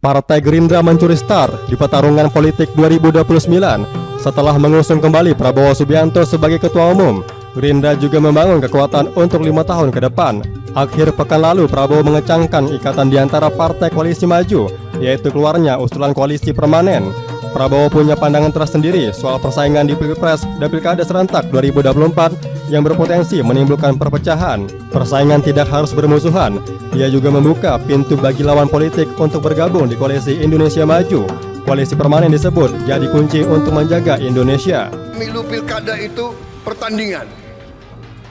Partai Gerindra mencuri start di pertarungan politik 2029 setelah mengusung kembali Prabowo Subianto sebagai Ketua Umum. Gerindra juga membangun kekuatan untuk 5 tahun ke depan. Akhir pekan lalu, Prabowo mengecangkan ikatan di antara partai koalisi maju, yaitu keluarnya usulan koalisi permanen. Prabowo punya pandangan tersendiri soal persaingan di Pilpres dan Pilkada serentak 2024 yang berpotensi menimbulkan perpecahan. Persaingan tidak harus bermusuhan. Dia juga membuka pintu bagi lawan politik untuk bergabung di koalisi Indonesia Maju. Koalisi permanen disebut jadi kunci untuk menjaga Indonesia. Pemilu Pilkada itu pertandingan.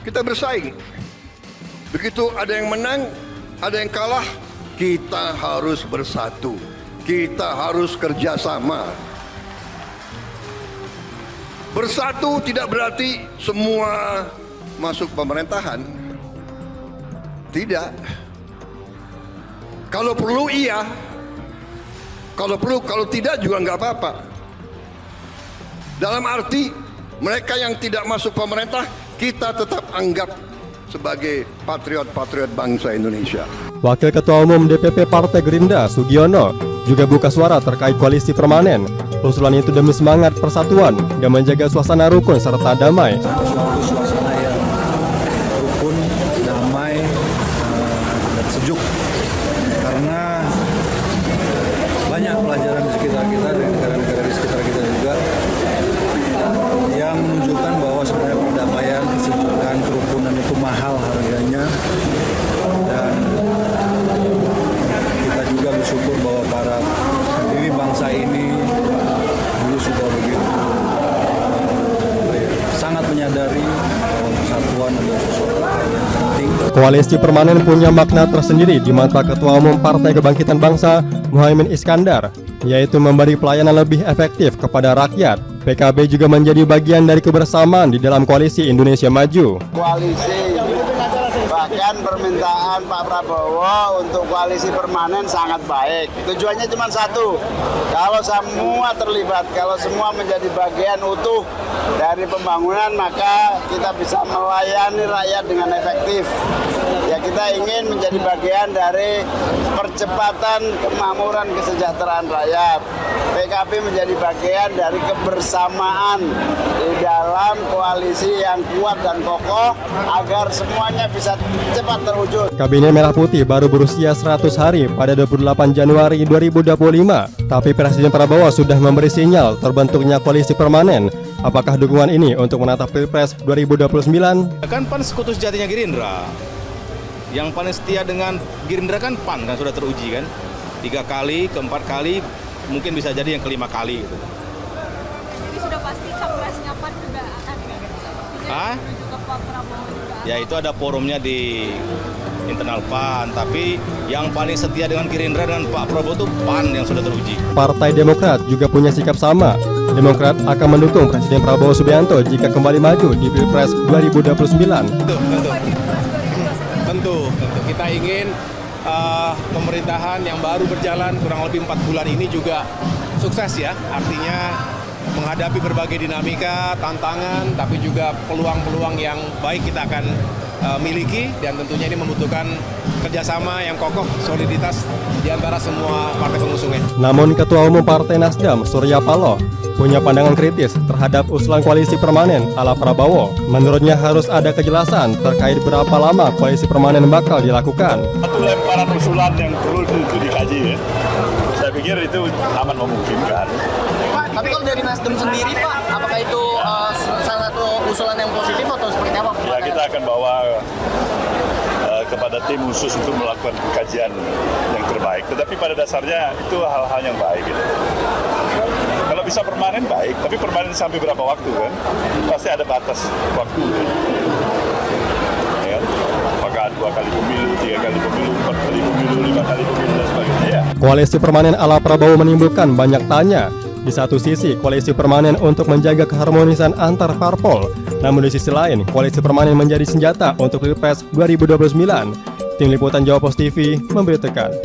Kita bersaing. Begitu ada yang menang, ada yang kalah, kita harus bersatu. Kita harus kerjasama. Bersatu tidak berarti semua masuk pemerintahan. Tidak. Kalau perlu iya. Kalau perlu, kalau tidak juga nggak apa-apa. Dalam arti mereka yang tidak masuk pemerintah, kita tetap anggap sebagai patriot-patriot bangsa Indonesia. Wakil Ketua Umum DPP Partai Gerindra, Sugiono, juga buka suara terkait koalisi permanen. Usulan itu demi semangat persatuan dan menjaga suasana rukun serta damai. Suatu suasana yang rukun, damai, dan sejuk. Karena banyak pelajaran di sekitar kita dan negara-negara di sekitar kita juga yang menunjukkan bahwa sebenarnya perdamaian, kesejukan, kerukunan itu mahal harganya. Dan kita juga bersyukur bahwa para pendiri bangsa ini dulu sudah begitu sangat menyadari bahwa persatuan adalah sesuatu yang penting. Koalisi permanen punya makna tersendiri di mata Ketua Umum Partai Kebangkitan Bangsa, Muhaimin Iskandar, yaitu memberi pelayanan lebih efektif kepada rakyat. PKB juga menjadi bagian dari kebersamaan di dalam koalisi Indonesia Maju. Koalisi, bahkan permintaan Pak Prabowo untuk koalisi permanen sangat baik. Tujuannya cuma satu, kalau semua terlibat, kalau semua menjadi bagian utuh dari pembangunan, maka kita bisa melayani rakyat dengan efektif. Ya, kita ingin menjadi bagian dari percepatan kemakmuran kesejahteraan rakyat. PKB menjadi bagian dari kebersamaan di dalam koalisi yang kuat dan kokoh agar semuanya bisa cepat terwujud. Kabinet Merah Putih baru berusia 100 hari pada 28 Januari 2025, tapi Presiden Prabowo sudah memberi sinyal terbentuknya koalisi permanen. Apakah dukungan ini untuk menatap Pilpres 2029? Kan PAN sekutu sejatinya Gerindra. Yang paling setia dengan Gerindra kan PAN, kan sudah teruji kan. 3 kali, ke-4 kali, mungkin bisa jadi yang ke-5 kali gitu. Jadi sudah pasti capresnya PAN juga akan menuju ke Pak Prabowo juga. Ya itu ada forumnya di internal PAN, tapi yang paling setia dengan Gerindra dan Pak Prabowo itu PAN yang sudah teruji. Partai Demokrat juga punya sikap sama. Demokrat akan mendukung Presiden Prabowo Subianto jika kembali maju di Pilpres 2029. Tentu. Kita ingin pemerintahan yang baru berjalan kurang lebih 4 bulan ini juga sukses ya. Artinya menghadapi berbagai dinamika, tantangan, tapi juga peluang-peluang yang baik kita akan miliki, dan tentunya ini membutuhkan kerjasama yang kokoh, soliditas di antara semua partai pengusungnya. Namun Ketua Umum Partai Nasdem, Surya Paloh, punya pandangan kritis terhadap usulan koalisi permanen ala Prabowo. Menurutnya harus ada kejelasan terkait berapa lama koalisi permanen bakal dilakukan. Satu lemparan usulan yang perlu itu dikaji ya. Saya pikir itu amat memungkinkan. Pak, tapi kalau dari Nasdem sendiri Pak, apakah itu salah satu usulan yang positif atau seperti apa? Ya, kita akan bawa kepada tim khusus untuk melakukan kajian yang terbaik. Tetapi pada dasarnya itu hal-hal yang baik gitu. Kalau bisa permanen baik, tapi permanen sampai berapa waktu kan? Pasti ada batas waktu kan? Ya, apakah 2 kali pemilu, 3 kali pemilu, 4 kali pemilu, 5 kali pemilu dan sebagainya ya. Koalisi permanen ala Prabowo menimbulkan banyak tanya. Di satu sisi, koalisi permanen untuk menjaga keharmonisan antar parpol. Namun di sisi lain, koalisi permanen menjadi senjata untuk Pilpres 2029. Tim Liputan Jawa Post TV memberitakan.